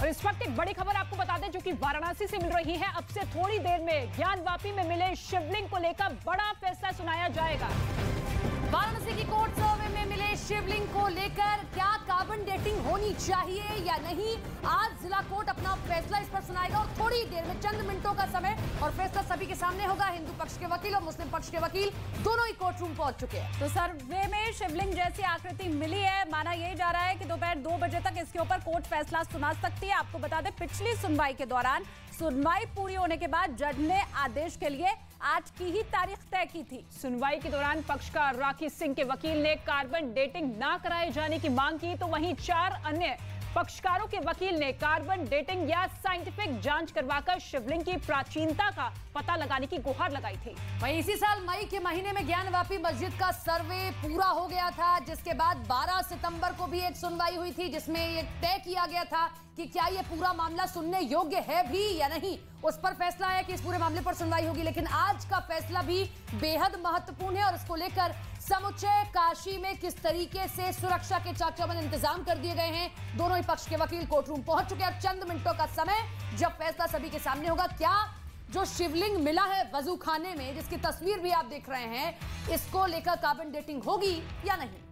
इस वक्त एक बड़ी खबर आपको बता दें जो कि वाराणसी से मिल रही है। अब से थोड़ी देर में ज्ञानवापी में मिले शिवलिंग को लेकर बड़ा फैसला सुनाया जाएगा। वाराणसी की कोर्ट सर्वे में मिले शिवलिंग को लेकर क्या कार्बन डेटिंग होनी चाहिए या नहीं, आज जिला कोर्ट अपना फैसला इस पर सुनाएगा और थोड़ी देर में चंद मिनटों का समय और फैसला सभी के सामने होगा। हिंदू पक्ष के वकील और मुस्लिम पक्ष के वकील दोनों ही कोर्ट रूम पहुंच चुके हैं। तो सर्वे में शिवलिंग जैसी आकृति मिली है। माना यही जा रहा है कि दोपहर 2 बजे तक इसके ऊपर कोर्ट फैसला सुना सकती है। आपको बता दें, पिछली सुनवाई के दौरान सुनवाई पूरी होने के बाद जज ने आदेश के लिए आज की ही तारीख तय की थी। सुनवाई के दौरान पक्षकार राखी सिंह के वकील ने कार्बन डेटिंग ना कराए जाने की मांग की, तो वहीं 4 अन्य पक्षकारों के वकील ने कार्बन डेटिंग या साइंटिफिक जांच करवाकर शिवलिंग की प्राचीनता का पता लगाने की गुहार लगाई थी। वहीं इसी साल मई के महीने में ज्ञानवापी मस्जिद का सर्वे पूरा हो गया था, जिसके बाद 12 सितंबर को भी एक सुनवाई हुई थी जिसमें ये तय किया गया था कि क्या ये पूरा मामला सुनने योग्य है भी या नहीं। उस पर फैसला है कि इस पूरे मामले पर सुनवाई होगी, लेकिन आज का फैसला भी बेहद महत्वपूर्ण है और इसको लेकर समुच्चय काशी में किस तरीके से सुरक्षा के चाक चौबंद इंतजाम कर दिए गए हैं। दोनों ही पक्ष के वकील कोर्ट रूम पहुंच चुके हैं। चंद मिनटों का समय जब फैसला सभी के सामने होगा, क्या जो शिवलिंग मिला है वजू खाने में, जिसकी तस्वीर भी आप देख रहे हैं, इसको लेकर कार्बन डेटिंग होगी या नहीं।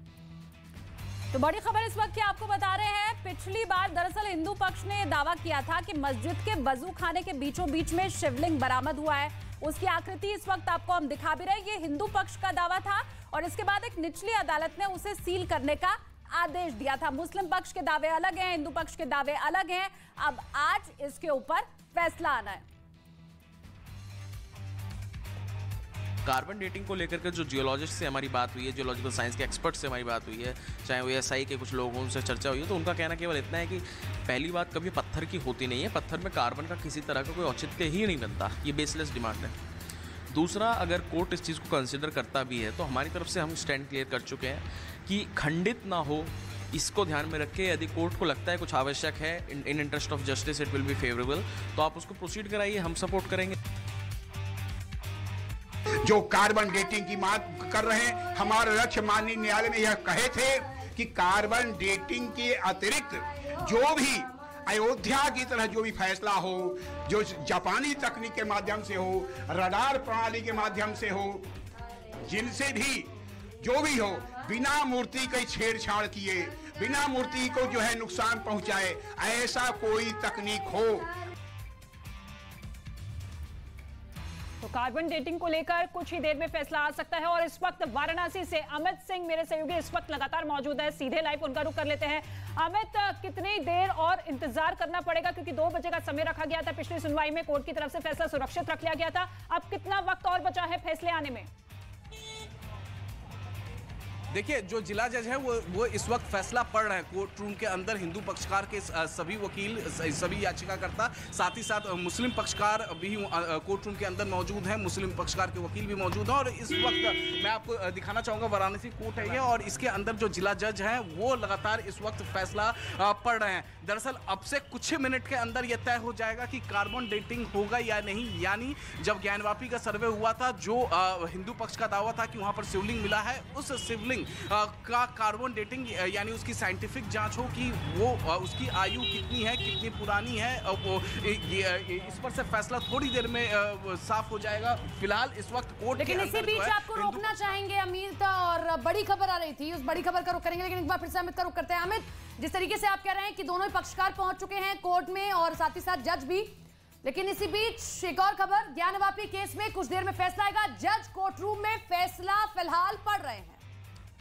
तो बड़ी खबर इस वक्त की आपको बता रहे हैं। पिछली बार दरअसल हिंदू पक्ष ने दावा किया था कि मस्जिद के वजू खाने के बीचों बीच में शिवलिंग बरामद हुआ है। उसकी आकृति इस वक्त आपको हम दिखा भी रहे हैं। ये हिंदू पक्ष का दावा था और इसके बाद एक निचली अदालत ने उसे सील करने का आदेश दिया था। मुस्लिम पक्ष के दावे अलग हैं, हिंदू पक्ष के दावे अलग हैं। अब आज इसके ऊपर फैसला आना है। कार्बन डेटिंग को लेकर के जो जियोलॉजिस्ट से हमारी बात हुई है, जियोलॉजिकल साइंस के एक्सपर्ट से हमारी बात हुई है, चाहे वो एसआई के कुछ लोगों से चर्चा हुई है, तो उनका कहना केवल इतना है कि पहली बात कभी पत्थर की होती नहीं है। पत्थर में कार्बन का किसी तरह का कोई औचित्य ही नहीं बनता, ये बेसलेस डिमांड है। दूसरा, अगर कोर्ट इस चीज़ को कंसिडर करता भी है तो हमारी तरफ से हम स्टैंड क्लियर कर चुके हैं कि खंडित ना हो, इसको ध्यान में रख के यदि कोर्ट को लगता है कुछ आवश्यक है, इन interest of justice it will be favourable, तो आप उसको प्रोसीड कराइए, हम सपोर्ट करेंगे। जो कार्बन डेटिंग की मांग कर रहे हैं, हमारा लक्ष्य माननीय न्यायालय में यह कहे थे कि कार्बन डेटिंग के अतिरिक्त जो भी अयोध्या की तरह जो भी फैसला हो, जो जापानी तकनीक के माध्यम से हो, रडार प्रणाली के माध्यम से हो, जिनसे भी जो भी हो, बिना मूर्ति की छेड़छाड़ किए, बिना मूर्ति को जो है नुकसान पहुंचाए, ऐसा कोई तकनीक हो। तो कार्बन डेटिंग को लेकर कुछ ही देर में फैसला आ सकता है और इस वक्त वाराणसी से अमित सिंह मेरे सहयोगी इस वक्त लगातार मौजूद है। सीधे लाइव उनका रुख कर लेते हैं। अमित, कितनी देर और इंतजार करना पड़ेगा, क्योंकि 2 बजे का समय रखा गया था पिछली सुनवाई में, कोर्ट की तरफ से फैसला सुरक्षित रख लिया गया था। अब कितना वक्त और बचा है फैसले आने में? देखिए, जो जिला जज है वो इस वक्त फैसला पढ़ रहे हैं कोर्ट रूम के अंदर। हिंदू पक्षकार के सभी वकील, सभी याचिकाकर्ता, साथ ही साथ मुस्लिम पक्षकार भी कोर्ट रूम के अंदर मौजूद हैं। मुस्लिम पक्षकार के वकील भी मौजूद हैं और इस वक्त मैं आपको दिखाना चाहूँगा, वाराणसी कोर्ट है ये और इसके अंदर जो जिला जज हैं वो लगातार इस वक्त फैसला पढ़ रहे हैं। दरअसल अब से कुछ ही मिनट के अंदर यह तय हो जाएगा कि कार्बन डेटिंग होगा या नहीं। यानी जब ज्ञानवापी का सर्वे हुआ था, जो हिंदू पक्ष का दावा था कि वहाँ पर शिवलिंग मिला है, उस शिवलिंग का कार्बन डेटिंग यानी उसकी साइंटिफिक जांच हो कि वो उसकी आयु कितनी है, कितनी पुरानी है, वो इस पर से फैसला थोड़ी देर में साफ हो जाएगा। फिलहाल इस वक्त कोर्ट, लेकिन इसी बीच आपको रोकना चाहेंगे अमित, और बड़ी खबर आ रही थी, उस बड़ी खबर का रुख करेंगे, लेकिन एक बार फिर से अमित का रुख करते हैं। अमित, जिस तरीके से आप कह रहे हैं कि दोनों ही पक्षकार पहुंच चुके हैं कोर्ट में और साथ ही साथ जज भी, लेकिन इसी बीच एक और खबर, ज्ञानवापी केस में कुछ देर में फैसला आएगा। जज कोर्ट रूम में फैसला फिलहाल पढ़ रहे हैं।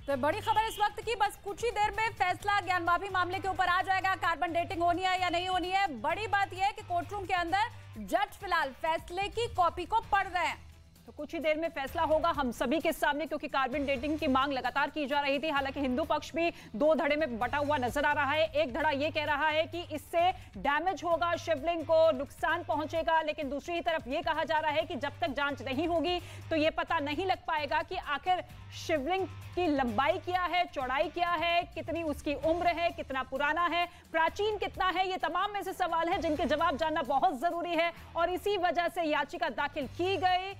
तो बड़ी खबर इस वक्त की, बस कुछ ही देर में फैसला ज्ञानवापी मामले के ऊपर आ जाएगा। कार्बन डेटिंग होनी है या नहीं होनी है। बड़ी बात यह है कि कोर्ट रूम के अंदर जज फिलहाल फैसले की कॉपी को पढ़ रहे हैं। तो कुछ ही देर में फैसला होगा हम सभी के सामने, क्योंकि कार्बन डेटिंग की मांग लगातार की जा रही थी। हालांकि हिंदू पक्ष भी 2 धड़े में बटा हुआ नजर आ रहा है। एक धड़ा ये कह रहा है कि इससे डैमेज होगा, शिवलिंग को नुकसान पहुंचेगा, लेकिन दूसरी तरफ ये कहा जा रहा है कि जब तक जांच नहीं होगी तो ये पता नहीं लग पाएगा कि आखिर शिवलिंग की लंबाई क्या है, चौड़ाई क्या है, कितनी उसकी उम्र है, कितना पुराना है, प्राचीन कितना है। ये तमाम ऐसे सवाल हैं जिनके जवाब जानना बहुत जरूरी है और इसी वजह से याचिका दाखिल की गई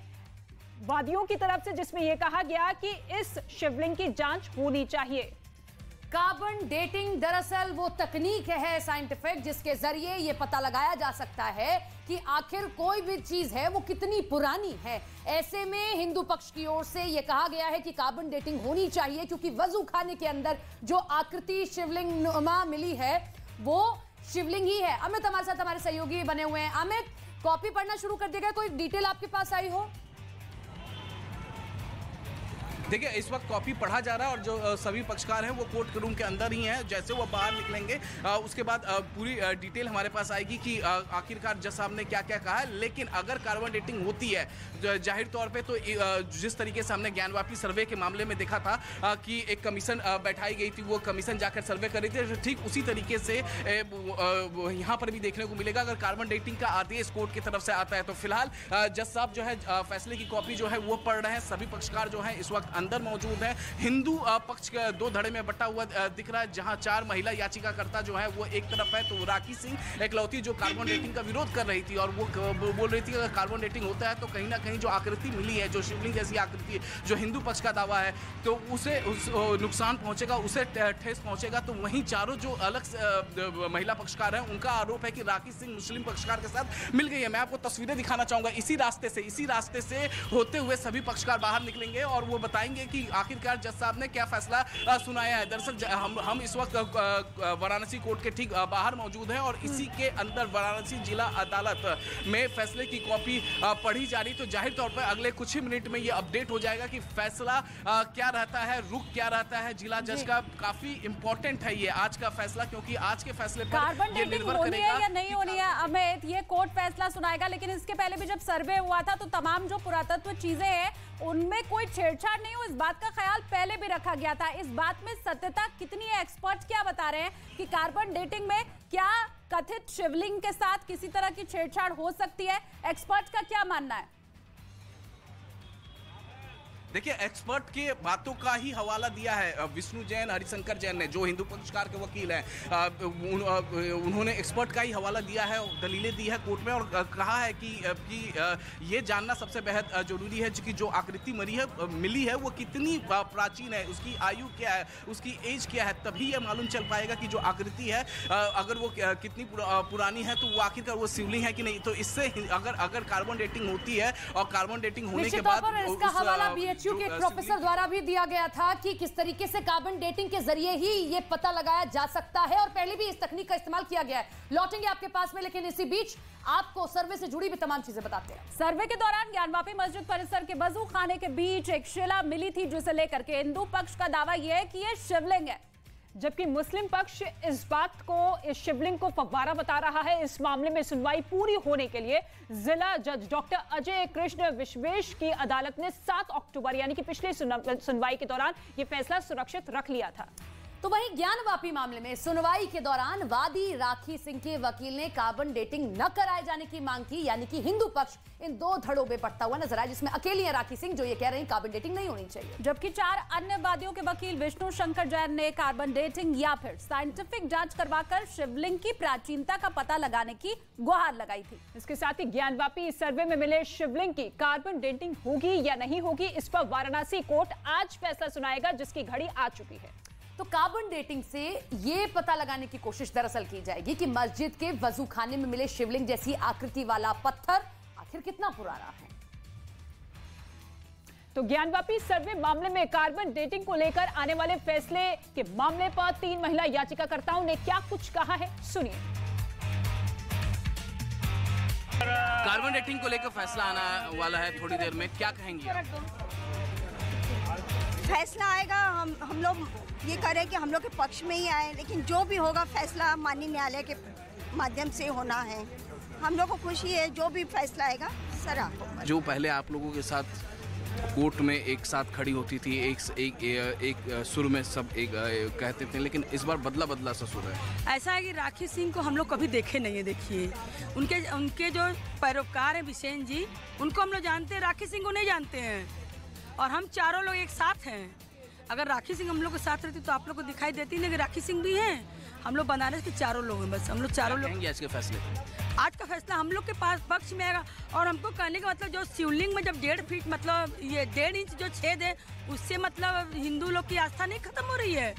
वादियों की तरफ से, जिसमें यह कहा गया कि इस शिवलिंग की जांच होनी चाहिए। कार्बन डेटिंग दरअसल वो तकनीक है साइंटिफिक जिसके जरिए ये पता लगाया जा सकता है कि आखिर कोई भी चीज है वो कितनी पुरानी है। ऐसे में हिंदू पक्ष की ओर से ये कहा गया है कि कार्बन डेटिंग होनी चाहिए क्योंकि वजू खाने के अंदर जो आकृति शिवलिंग नुमा मिली है वो शिवलिंग ही है। अमित हमारे साथ हमारे सहयोगी बने हुए हैं। अमित, कॉपी पढ़ना शुरू कर दिया, कोई डिटेल आपके पास आई हो? देखिए, इस वक्त कॉपी पढ़ा जा रहा है और जो सभी पक्षकार हैं वो कोर्ट रूम के अंदर ही हैं। जैसे वो बाहर निकलेंगे उसके बाद पूरी डिटेल हमारे पास आएगी कि आखिरकार जज साहब ने क्या क्या कहा है। लेकिन अगर कार्बन डेटिंग होती है जाहिर तौर पे तो जिस तरीके से हमने ज्ञानवापी सर्वे के मामले में देखा था कि एक कमीशन बैठाई गई थी, वो कमीशन जाकर सर्वे कर रही थी, ठीक उसी तरीके से यहाँ पर भी देखने को मिलेगा अगर कार्बन डेटिंग का आदेश कोर्ट की तरफ से आता है। तो फिलहाल जज साहब जो है फैसले की कॉपी जो है वो पढ़ रहे हैं। सभी पक्षकार जो है इस वक्त अंदर मौजूद है। हिंदू पक्ष के दो धड़े में बटा हुआ दिख रहा है, जहां 4 महिला याचिकाकर्ता जो है वो एक तरफ है तो राखी सिंह एकलौती जो कार्बन डेटिंग का विरोध कर रही थी और वो बोल रही थी अगर कार्बन डेटिंग होता है तो कहीं ना कहीं जो आकृति मिली है, जो शिवलिंग जैसी आकृति जो हिंदू पक्ष का दावा है, तो उसे नुकसान पहुंचेगा, उसे ठेस पहुंचेगा। तो वहीं चारों जो अलग महिला पक्षकार हैं उनका आरोप है कि राखी सिंह मुस्लिम पक्षकार के साथ मिल गई है। मैं आपको तस्वीरें दिखाना चाहूंगा। इसी रास्ते से होते हुए सभी पक्षकार बाहर निकलेंगे और वो बताएंगे कि आखिरकार जज साहब ने क्या फैसला सुनाया है। दरअसल हम इस वक्त वाराणसी कोर्ट के ठीक बाहर मौजूद हैं और इसी के अंदर वाराणसी जिला अदालत में फैसले की कॉपी पढ़ी जा रही। तो जाहिर तौर पर अगले कुछ ही मिनट में ये अपडेट हो जाएगा कि फैसला क्या रहता है, रुख क्या रहता है जिला जज का। काफी इंपॉर्टेंट है ये आज का फैसला क्योंकि आज के फैसले पर कार्बन डेटिंग होनी है या नहीं होनी है अमित, ये कोर्ट फैसला सुनाएगा। लेकिन इसके पहले भी जब सर्वे हुआ था तो तमाम जो पुरातत्व चीजें हैं उनमें कोई छेड़छाड़ नहीं हो, इस बात का ख्याल पहले भी रखा गया था। इस बात में सत्यता कितनी है? एक्सपर्ट्स क्या बता रहे हैं कि कार्बन डेटिंग में क्या कथित शिवलिंग के साथ किसी तरह की छेड़छाड़ हो सकती है? एक्सपर्ट्स का क्या मानना है? देखिए, एक्सपर्ट के बातों का ही हवाला दिया है विष्णु जैन, हरिशंकर जैन ने, जो हिंदू पक्षकार के वकील हैं। उन्होंने एक्सपर्ट का ही हवाला दिया है, दलीलें दी है कोर्ट में और कहा है कि ये जानना सबसे बेहद जरूरी है कि जो आकृति मिली है वो कितनी प्राचीन है, उसकी आयु क्या है, उसकी एज क्या है। तभी ये मालूम चल पाएगा कि जो आकृति है अगर वो कितनी पुरानी है तो वो आखिरकार वो शिवलिंग है कि नहीं। तो इससे अगर कार्बन डेटिंग होती है और कार्बन डेटिंग होने के बाद के एक प्रोफेसर द्वारा भी दिया गया था कि किस तरीके से कार्बन डेटिंग के जरिए ही ये पता लगाया जा सकता है और पहले भी इस तकनीक का इस्तेमाल किया गया है। लौटेंगे आपके पास में, लेकिन इसी बीच आपको सर्वे से जुड़ी भी तमाम चीजें बताते हैं। सर्वे के दौरान ज्ञानवापी मस्जिद परिसर के वजू खाने के बीच एक शिला मिली थी जिसे लेकर के हिंदू पक्ष का दावा यह है कि यह शिवलिंग है, जबकि मुस्लिम पक्ष इस बात को, इस शिवलिंग को फव्वारा बता रहा है। इस मामले में सुनवाई पूरी होने के लिए जिला जज डॉक्टर अजय कृष्ण विश्वेश की अदालत ने 7 अक्टूबर यानी कि पिछली सुनवाई के दौरान यह फैसला सुरक्षित रख लिया था। तो वहीं ज्ञानवापी मामले में सुनवाई के दौरान वादी राखी सिंह के वकील ने कार्बन डेटिंग न कराए जाने की मांग की, यानी कि हिंदू पक्ष इन 2 धड़ों में बढ़ता हुआ नजर आया, जिसमें अकेली है राखी सिंह जो ये कह रहे हैं कार्बन डेटिंग नहीं होनी चाहिए। जबकि 4 अन्य वादियों के वकील विष्णु शंकर जैन ने कार्बन डेटिंग या फिर साइंटिफिक जांच करवाकर शिवलिंग की प्राचीनता का पता लगाने की गुहार लगाई थी। इसके साथ ही ज्ञानवापी सर्वे में मिले शिवलिंग की कार्बन डेटिंग होगी या नहीं होगी, इस पर वाराणसी कोर्ट आज फैसला सुनाएगा, जिसकी घड़ी आ चुकी है। तो कार्बन डेटिंग से ये पता लगाने की कोशिश दरअसल की जाएगी कि मस्जिद के वजू खाने में मिले शिवलिंग जैसी आकृति वाला पत्थर आखिर कितना पुराना है। तो ज्ञानवापी सर्वे मामले में कार्बन डेटिंग को लेकर आने वाले फैसले के मामले पर 3 महिला याचिकाकर्ताओं ने क्या कुछ कहा है, सुनिए। कार्बन डेटिंग को लेकर फैसला आने वाला है थोड़ी देर में, क्या कहेंगे? फैसला आएगा, हम लोग ये करें कि हम लोग के पक्ष में ही आए, लेकिन जो भी होगा फैसला माननीय न्यायालय के माध्यम से होना है। हम लोग को खुशी है जो भी फैसला आएगा सरा। जो पहले आप लोगों के साथ कोर्ट में एक साथ खड़ी होती थी, एक सुर में सब एक कहते थे, लेकिन इस बार बदला सा सुर है। ऐसा है कि राखी सिंह को हम लोग कभी देखे नहीं है। देखिए उनके जो पैरोकार हैं बिसेन जी, उनको हम लोग जानते हैं, राखी सिंह को नहीं जानते हैं। और हम चारों लोग एक साथ हैं। अगर राखी सिंह हम लोग के साथ रहती तो आप लोग को दिखाई देती नहीं कि राखी सिंह भी हैं। हम लोग बनारस के चारों लोग हैं, बस हम लोग चारों लोग। आज के फैसले, आज का फैसला हम लोग के पास पक्ष में आएगा। और हमको कहने का मतलब जो शिवलिंग में जब 1.5 फीट मतलब ये 1.5 इंच जो छेद है, उससे मतलब हिंदू लोग की आस्था नहीं खत्म हो रही है।